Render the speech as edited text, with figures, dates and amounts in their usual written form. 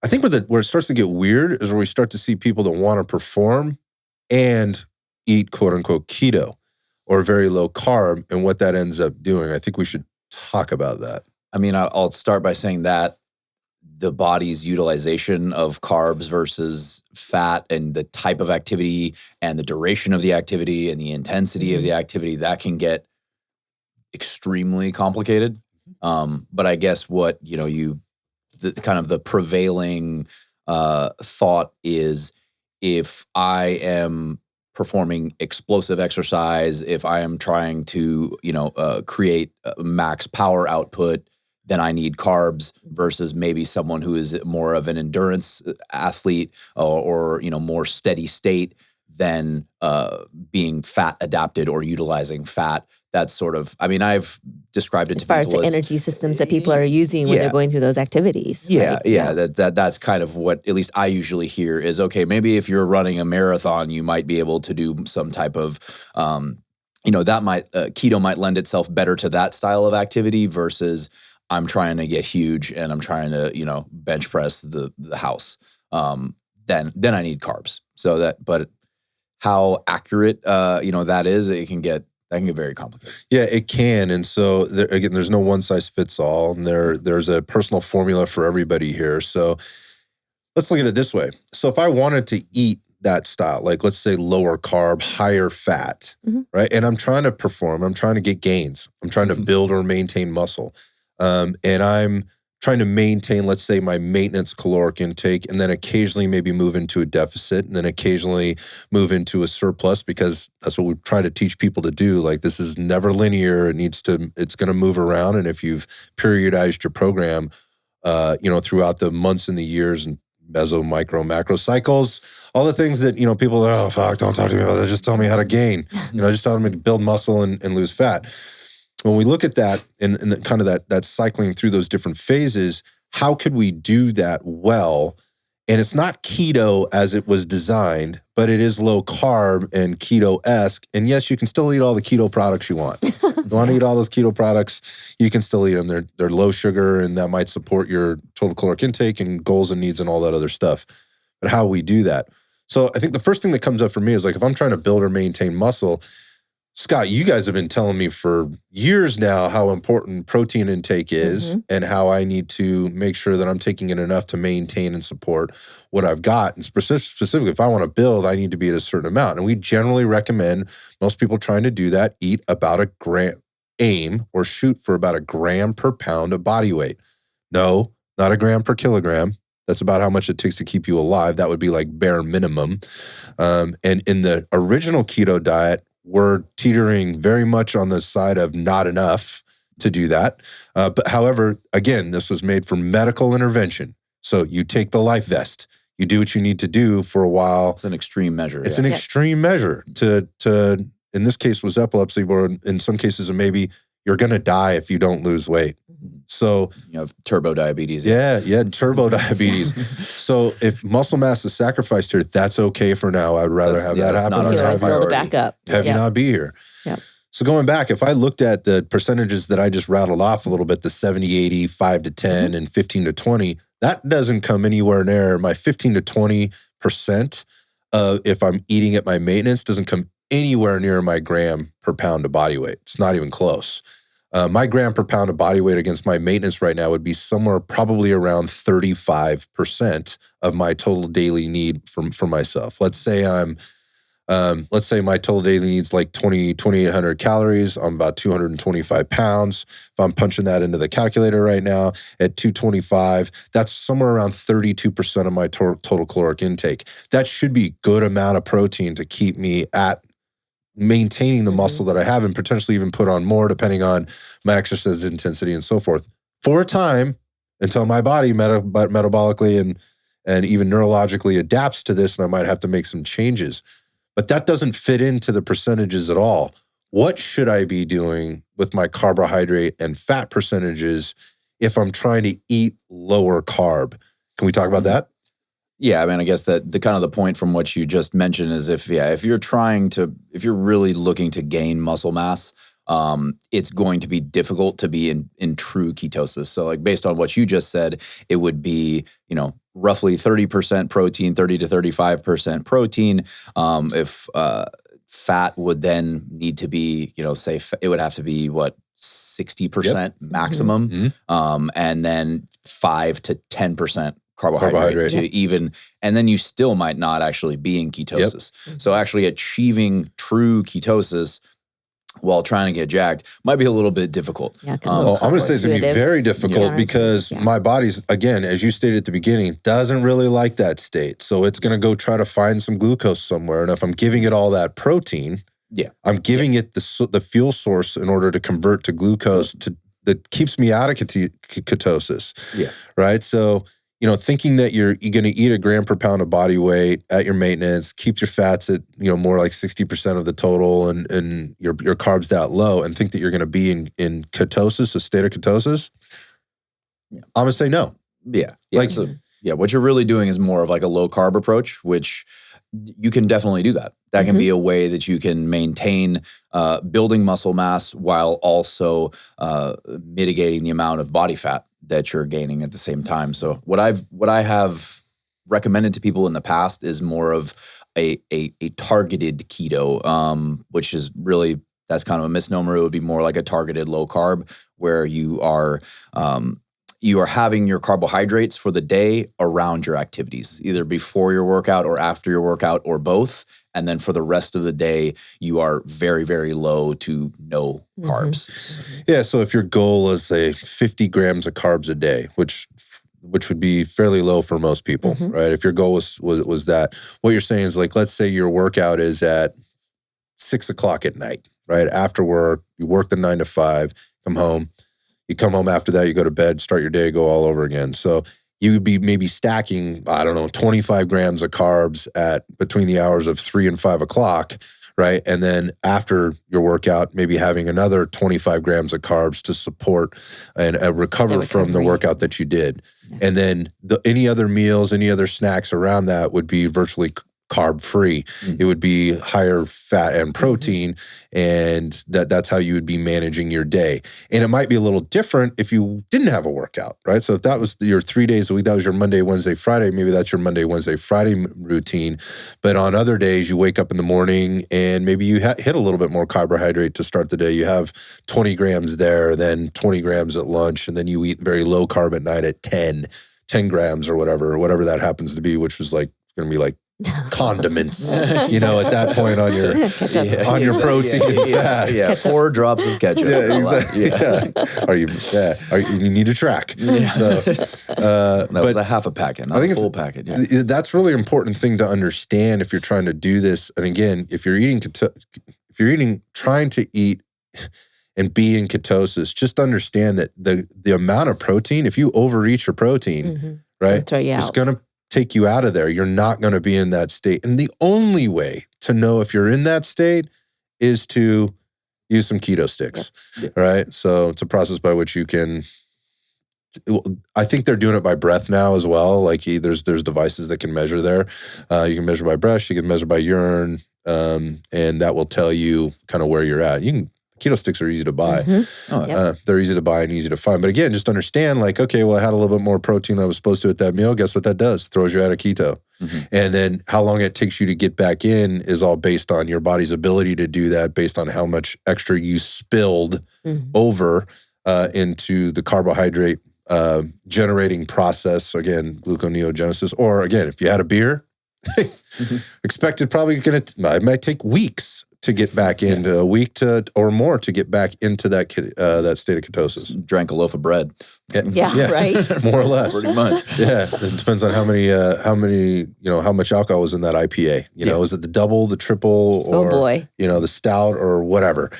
I think where it starts to get weird is where we start to see people that want to perform and eat quote unquote keto or very low carb and what that ends up doing. I think we should talk about that. I mean, I'll start by saying that the body's utilization of carbs versus fat and the type of activity and the duration of the activity and the intensity of the activity, that can get extremely complicated. But I guess what, the kind of the prevailing thought is, if I am performing explosive exercise, if I am trying to, create max power output, then I need carbs, versus maybe someone who is more of an endurance athlete or more steady state than being fat adapted or utilizing fat. That's sort of, I mean, I've described it as far as the energy systems that people are using when they're going through those activities. Yeah, right? That's kind of what at least I usually hear is, okay, maybe if you're running a marathon, you might be able to do some type of, that might, keto might lend itself better to that style of activity versus I'm trying to get huge and I'm trying to, bench press the house. Then I need carbs. But how accurate, that is, that can get very complicated. Yeah, it can. And so again, there's no one size fits all, and there's a personal formula for everybody here. So let's look at it this way. So if I wanted to eat that style, like let's say lower carb, higher fat, right? And I'm trying to perform, I'm trying to get gains, I'm trying to build or maintain muscle. And I'm trying to maintain, let's say, my maintenance caloric intake, and then occasionally maybe move into a deficit, and then occasionally move into a surplus, because that's what we try to teach people to do. Like, this is never linear. It's going to move around. And if you've periodized your program, throughout the months and the years and meso, micro, macro cycles, all the things that, people, oh, fuck, don't talk to me about that. Just tell me how to gain, just tell me to build muscle and lose fat. When we look at that and kind of that cycling through those different phases, how could we do that well? And it's not keto as it was designed, but it is low carb and keto-esque. And yes, you can still eat all the keto products you want. You want to eat all those keto products, you can still eat them. They're low sugar, and that might support your total caloric intake and goals and needs and all that other stuff. But how we do that? So I think the first thing that comes up for me is, like, if I'm trying to build or maintain muscle, Scott, you guys have been telling me for years now how important protein intake is and how I need to make sure that I'm taking in enough to maintain and support what I've got. And specifically, if I want to build, I need to be at a certain amount. And we generally recommend most people trying to do that eat about a gram, aim or shoot for about a gram per pound of body weight. No, not a gram per kilogram. That's about how much it takes to keep you alive. That would be like bare minimum. And in the original keto diet, we're teetering very much on the side of not enough to do that. But however, again, this was made for medical intervention. So you take the life vest, you do what you need to do for a while. It's an extreme measure. It's an extreme measure to, in this case was epilepsy, or in some cases maybe you're going to die if you don't lose weight. So you have turbo diabetes. Yeah, turbo diabetes. So if muscle mass is sacrificed here, that's okay for now. I'd rather have that happen. You can always build it back up. Have you not be here. Yep. So going back, if I looked at the percentages that I just rattled off a little bit, the 70, 80, 5 to 10, and 15 to 20, that doesn't come anywhere near my 15 to 20%. If I'm eating at my maintenance, doesn't come anywhere near my gram per pound of body weight. It's not even close. My gram per pound of body weight against my maintenance right now would be somewhere probably around 35% of my total daily need for myself. Let's say my total daily need's like 2,800 calories. I'm about 225 pounds. If I'm punching that into the calculator right now at 225, that's somewhere around 32% of my total caloric intake. That should be a good amount of protein to keep me at maintaining the muscle that I have, and potentially even put on more depending on my exercise intensity and so forth, for a time until my body metabolically and even neurologically adapts to this, and I might have to make some changes. But that doesn't fit into the percentages at all. What should I be doing with my carbohydrate and fat percentages if I'm trying to eat lower carb? Can we talk about that? Yeah, I mean, I guess that the kind of the point from what you just mentioned is if you're really looking to gain muscle mass, it's going to be difficult to be in true ketosis. So like based on what you just said, it would be, roughly 30% protein, 30 to 35% protein. If fat would then need to be, say it would have to be 60% maximum, and then 5 to 10% carbohydrate to even, and then you still might not actually be in ketosis. So actually achieving true ketosis while trying to get jacked might be a little bit difficult. I'm going to say it's going to be very difficult because my body's, again, as you stated at the beginning, doesn't really like that state. So it's going to go try to find some glucose somewhere. And if I'm giving it all that protein, I'm giving it the fuel source in order to convert to glucose that keeps me out of ketosis. Right? So, thinking that you're going to eat a gram per pound of body weight at your maintenance, keep your fats at, more like 60% of the total and your carbs that low, and think that you're going to be in ketosis, a state of ketosis, I'm going to say no. What you're really doing is more of like a low carb approach, which you can definitely do that. That can be a way that you can maintain building muscle mass while also mitigating the amount of body fat that you're gaining at the same time. So what I have recommended to people in the past is more of a targeted keto, which is really, that's kind of a misnomer. It would be more like a targeted low carb, where you are having your carbohydrates for the day around your activities, either before your workout or after your workout or both. And then for the rest of the day, you are very, very low to no carbs. Yeah. So if your goal is, say, 50 grams of carbs a day, which would be fairly low for most people, right? If your goal was that, what you're saying is, like, let's say your workout is at 6 o'clock at night, right? After work, you work the 9 to 5, come home. You come home after that, you go to bed, start your day, go all over again. So you would be maybe stacking, 25 grams of carbs at between the hours of 3 and 5 o'clock, right? And then after your workout, maybe having another 25 grams of carbs to support and recover from the workout that you did. And then any other meals, any other snacks around that would be virtually carb free. It would be higher fat and protein, and that's how you would be managing your day. And it might be a little different if you didn't have a workout, right? So if that was your 3 days a week, that was your Monday, Wednesday, Friday, maybe that's your Monday, Wednesday, Friday routine. But on other days, you wake up in the morning and maybe you hit a little bit more carbohydrate to start the day. You have 20 grams there, then 20 grams at lunch, and then you eat very low carb at night at 10 grams or whatever that happens to be, which was like going to be like condiments, at that point on your protein and fat. Yeah, 4 drops of ketchup. You need to track. So that was a half a packet, not a full packet. Yeah. That's really important thing to understand if you're trying to do this. And again, if you're trying to eat and be in ketosis, just understand that the amount of protein, if you overeat your protein, right, it's going to take you out of there. You're not going to be in that state. And the only way to know if you're in that state is to use some keto sticks, right? So it's a process by which you can, I think they're doing it by breath now as well. Like there's devices that can measure there. You can measure by breath, you can measure by urine, and that will tell you kind of where you're at. Keto sticks are easy to buy. They're easy to buy and easy to find. But again, just understand, like, okay, well, I had a little bit more protein than I was supposed to at that meal. Guess what that does? Throws you out of keto. And then how long it takes you to get back in is all based on your body's ability to do that, based on how much extra you spilled over into the carbohydrate generating process. So again, gluconeogenesis. Or again, if you had a beer, expected probably it might take weeks to get back into, a week or more to get back into that state of ketosis. Drank a loaf of bread. Right. More or less. Pretty much. Yeah. It depends on how much alcohol was in that IPA. Was it the double, the triple, or, the stout or whatever.